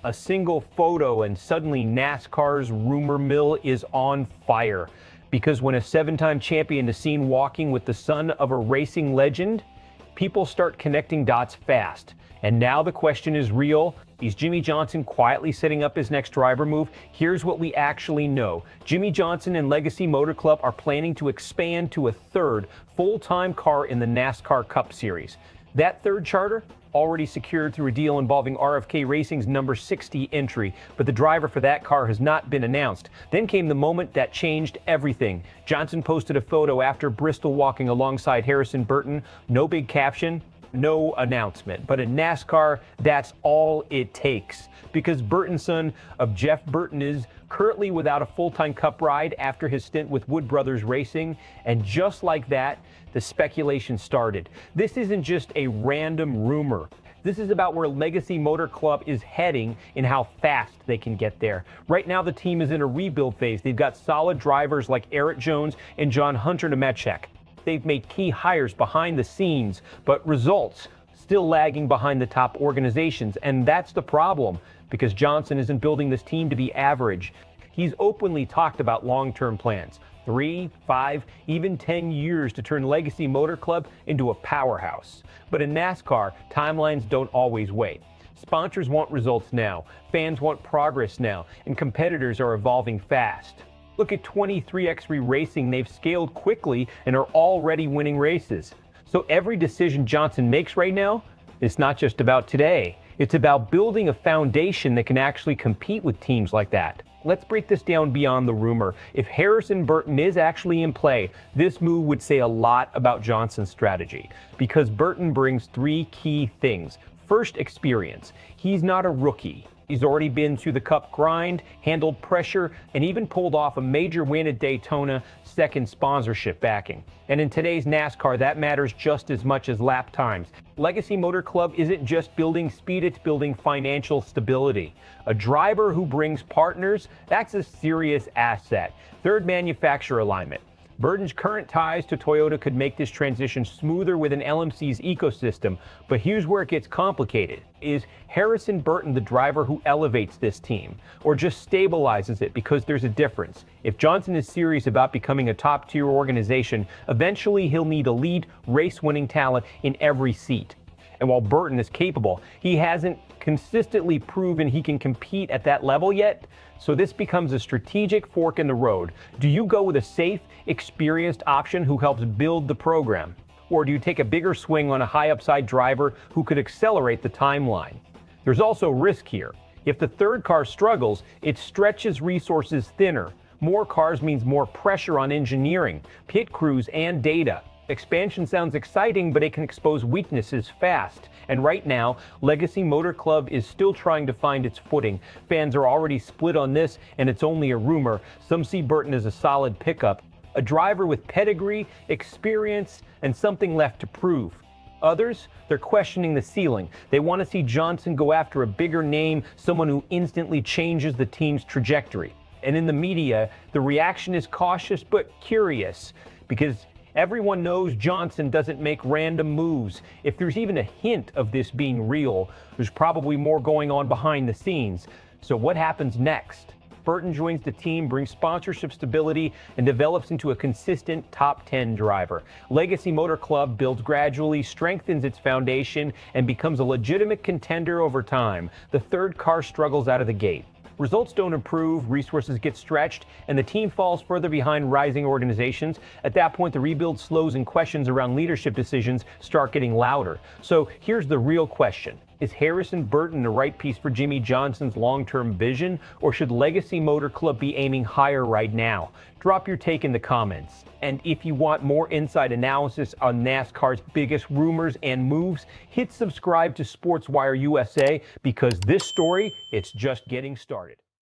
A single photo and suddenly NASCAR's rumor mill is on fire. Because when a 7-time champion is seen walking with the son of a racing legend, people start connecting dots fast. And now the question is real. Is Jimmie Johnson quietly setting up his next driver move? Here's what we actually know. Jimmie Johnson and Legacy Motor Club are planning to expand to a third full-time car in the NASCAR Cup Series. That third charter already secured through a deal involving RFK Racing's number 60 entry, but the driver for that car has not been announced. Then came the moment that changed everything. Johnson posted a photo after Bristol walking alongside Harrison Burton. No big caption, no announcement. But in NASCAR, that's all it takes. Because Burton's son of Jeff Burton is currently without a full-time Cup ride after his stint with Wood Brothers Racing. And just like that, the speculation started. This isn't just a random rumor. This is about where Legacy Motor Club is heading and how fast they can get there. Right now, the team is in a rebuild phase. They've got solid drivers like Eric Jones and John Hunter Nemechek. They've made key hires behind the scenes, but results still lagging behind the top organizations. And that's the problem, because Johnson isn't building this team to be average. He's openly talked about long-term plans. 3, 5, even 10 years to turn Legacy Motor Club into a powerhouse. But in NASCAR, timelines don't always wait. Sponsors want results now, fans want progress now, and competitors are evolving fast. Look at 23X3 Racing. They've scaled quickly and are already winning races. So every decision Johnson makes right now is not just about today. It's about building a foundation that can actually compete with teams like that. Let's break this down beyond the rumor. If Harrison Burton is actually in play, this move would say a lot about Johnson's strategy, because Burton brings 3 key things. First, experience. He's not a rookie. He's already been through the Cup grind, handled pressure, and even pulled off a major win at Daytona, second sponsorship backing. And in today's NASCAR, that matters just as much as lap times. Legacy Motor Club isn't just building speed, it's building financial stability. A driver who brings partners, that's a serious asset. Third, manufacturer alignment. Burton's current ties to Toyota could make this transition smoother within LMC's ecosystem, but here's where it gets complicated. Is Harrison Burton the driver who elevates this team, or just stabilizes it? Because there's a difference. If Johnson is serious about becoming a top-tier organization, eventually he'll need elite, race-winning talent in every seat. And while Burton is capable, he hasn't consistently proven he can compete at that level yet. So this becomes a strategic fork in the road. Do you go with a safe, experienced option who helps build the program? Or do you take a bigger swing on a high upside driver who could accelerate the timeline? There's also risk here. If the third car struggles, it stretches resources thinner. More cars means more pressure on engineering, pit crews, and data. Expansion sounds exciting, but it can expose weaknesses fast. And right now, Legacy Motor Club is still trying to find its footing. Fans are already split on this, and it's only a rumor. Some see Burton as a solid pickup, a driver with pedigree, experience, and something left to prove. Others, they're questioning the ceiling. They want to see Johnson go after a bigger name, someone who instantly changes the team's trajectory. And in the media, the reaction is cautious but curious, because everyone knows Johnson doesn't make random moves. If there's even a hint of this being real, there's probably more going on behind the scenes. So what happens next? Burton joins the team, brings sponsorship stability, and develops into a consistent top 10 driver. Legacy Motor Club builds gradually, strengthens its foundation, and becomes a legitimate contender over time. The third car struggles out of the gate. Results don't improve, resources get stretched, and the team falls further behind rising organizations. At that point, the rebuild slows and questions around leadership decisions start getting louder. So here's the real question. Is Harrison Burton the right piece for Jimmie Johnson's long-term vision, or should Legacy Motor Club be aiming higher right now? Drop your take in the comments. And if you want more inside analysis on NASCAR's biggest rumors and moves, hit subscribe to SPORTSWIRE USA, because this story, it's just getting started.